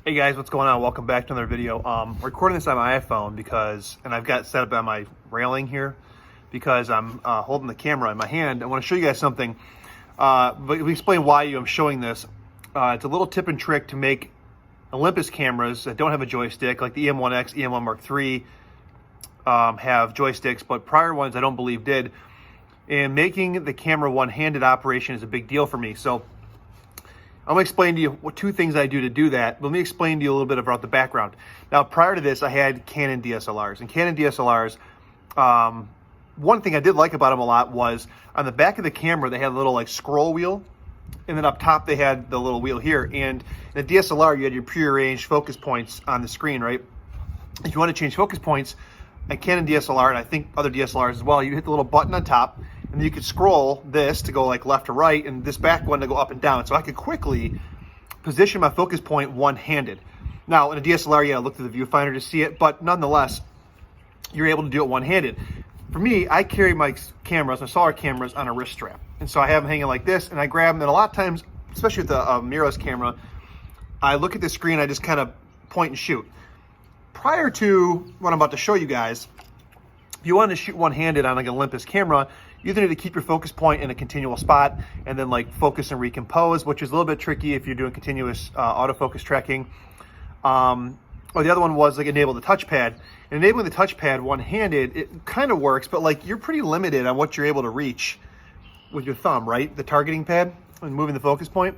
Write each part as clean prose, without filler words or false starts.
Hey guys, what's going on? Welcome back to another video. Recording this on my iPhone and I've got it set up on my railing here because I'm holding the camera in my hand. I want to show you guys something, but we explain why I'm showing this. It's a little tip and trick to make Olympus cameras that don't have a joystick, like the EM1X, EM1 Mark III have joysticks, but prior ones I don't believe did. And making the camera one-handed operation is a big deal for me. So I'm going to explain to you two things I do to do that. Let me explain to you a little bit about the background. Now, prior to this, I had Canon DSLRs. And Canon DSLRs, one thing I did like about them a lot was on the back of the camera, they had a little like scroll wheel. And then up top, they had the little wheel here. And in a DSLR, you had your prearranged focus points on the screen, right? If you want to change focus points, a Canon DSLR, and I think other DSLRs as well, you hit the little button on top, and you could scroll this to go like left to right, and this back one to go up and down. So I could quickly position my focus point one-handed. Now, in a DSLR, you gotta look through the viewfinder to see it, but nonetheless, you're able to do it one-handed. For me, I carry my cameras, my solar cameras, on a wrist strap. And so I have them hanging like this, and I grab them, and a lot of times, especially with the mirrorless camera, I look at the screen, I just kind of point and shoot. Prior to what I'm about to show you guys, if you want to shoot one-handed on like an Olympus camera, you either need to keep your focus point in a continual spot and then like focus and recompose, which is a little bit tricky if you're doing continuous autofocus tracking. Or the other one was like enable the touchpad. And enabling the touchpad one-handed, it kind of works, but like you're pretty limited on what you're able to reach with your thumb, right? The targeting pad and moving the focus point.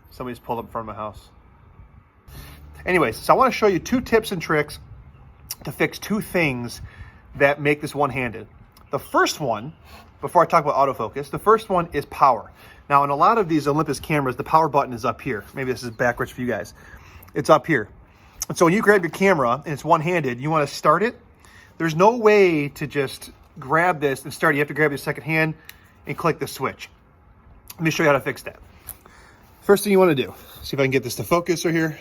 Somebody's pulled up in front of my house. Anyways, so I want to show you two tips and tricks to fix two things that make this one-handed. The first one, before I talk about autofocus, the first one is power. Now, in a lot of these Olympus cameras, the power button is up here. Maybe this is backwards for you guys. It's up here. And so when you grab your camera and it's one-handed, you want to start it. There's no way to just grab this and start it. You have to grab your second hand and click the switch. Let me show you how to fix that. First thing you want to do, see if I can get this to focus right here,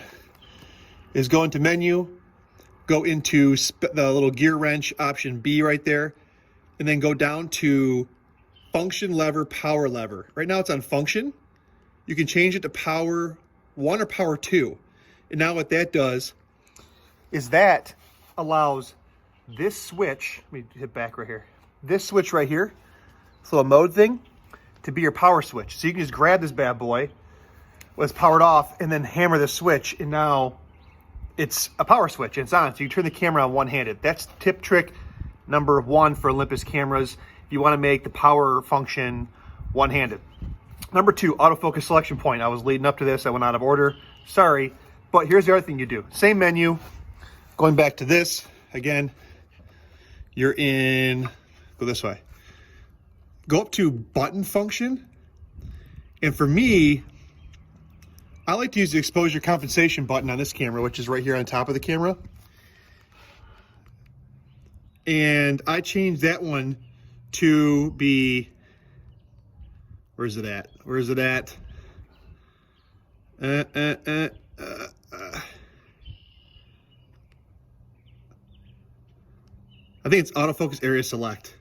is go into menu, go into the little gear wrench option B right there, and then go down to function lever, power lever. Right now it's on function. You can change it to power 1 or power 2. And now what that does is that allows this switch, let me hit back right here, this switch right here, this little mode thing, to be your power switch. So you can just grab this bad boy when it's powered off and then hammer the switch, and now it's a power switch and it's on. So you turn the camera on one-handed. That's tip trick number 1 for Olympus cameras if you want to make the power function one-handed. Number 2, autofocus selection point. I was leading up to this. I went out of order. Sorry. But here's the other thing you do. Same menu. Going back to this. Again, you're in, go this way. Go up to button function. And for me, I like to use the exposure compensation button on this camera, which is right here on top of the camera. And I changed that one to be, where's it at? Where's it at? I think it's autofocus area select.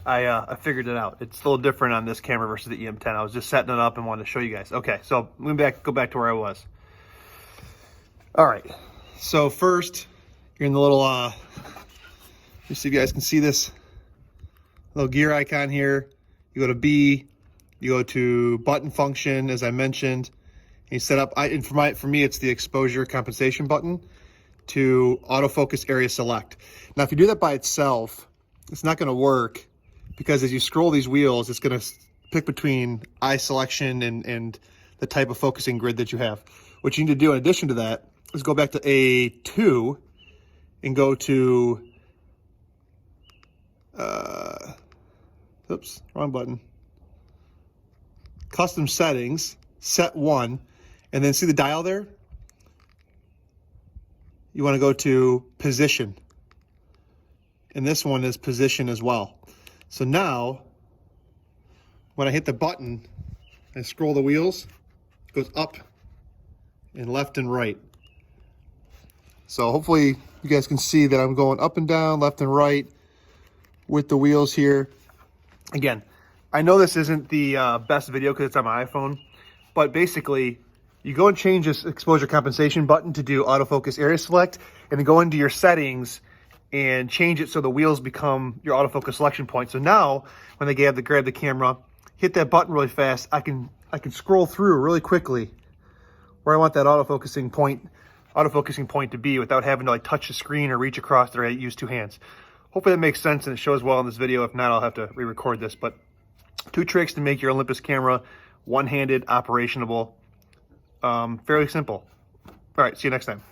I figured it out. It's a little different on this camera versus the EM10. I was just setting it up and wanted to show you guys. Okay, so let me go back to where I was. All right, so first, you're in the little, let me see if you guys can see this little gear icon here. You go to B, you go to button function, as I mentioned, and you set up, and for me, it's the exposure compensation button to autofocus area select. Now, if you do that by itself, it's not gonna work, because as you scroll these wheels, it's going to pick between eye selection and the type of focusing grid that you have. What you need to do in addition to that is go back to A2 and go to, oops, wrong button. Custom settings, set 1, and then see the dial there? You want to go to position. And this one is position as well. So now, when I hit the button and scroll the wheels, it goes up and left and right. So hopefully you guys can see that I'm going up and down, left and right with the wheels here. Again, I know this isn't the best video because it's on my iPhone, but basically you go and change this exposure compensation button to do autofocus area select, and then go into your settings and change it so the wheels become your autofocus selection point. So now when they grab the camera, hit that button really fast, I can scroll through really quickly where I want that autofocusing point to be without having to like touch the screen or reach across there. I use two hands. Hopefully that makes sense and it shows well in this video. If not, I'll have to re-record this. But 2 tricks to make your Olympus camera one-handed operationable. Fairly simple. All right, see you next time.